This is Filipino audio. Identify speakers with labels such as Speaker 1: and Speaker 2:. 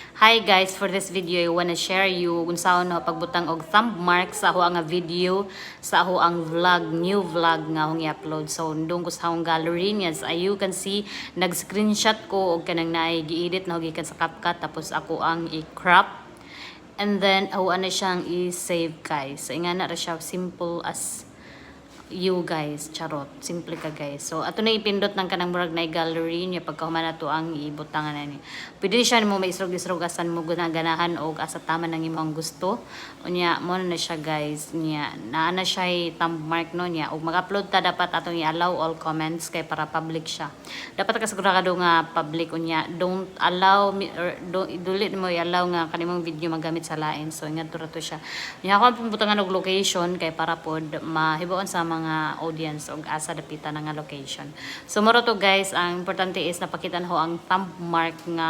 Speaker 1: Hi guys, for this video I wanna share you kung saan no pagbutang og thumb mark sa ako nga video sa ako ang vlog, new vlog nga akong i-upload. So ndung ko sa akong gallery niya, as you can see, nag-screenshot ko og kanang naay gi-edit na gikan sa CapCut tapos ako ang i-crop. And then ako na siyang i-save guys. So ingana ra siya simple as you guys, charot, simple ka guys. So ato na ipindot ng kanang murag na gallery niya pagkahuman na to ang ibutangan na ni. Pwede siya mo maisrog-isrog asan mo ganahan o asa tama ng imong gusto. Unya mo na siya guys niya. Naana siya thumb mark no niya. Ug mag-upload ta dapat atong i-allow all comments kay para public siya. Dapat ka sigurado nga public unya. Don't allow me or dulit mo i-allow nga kanimong video magamit sa lain. So ingat to siya. Nya ako pumbutangan og location kay para pod mahibaon sa mga audience og asa dapita na nga location. So moro to guys, ang importante is napakita ho ang thumb mark nga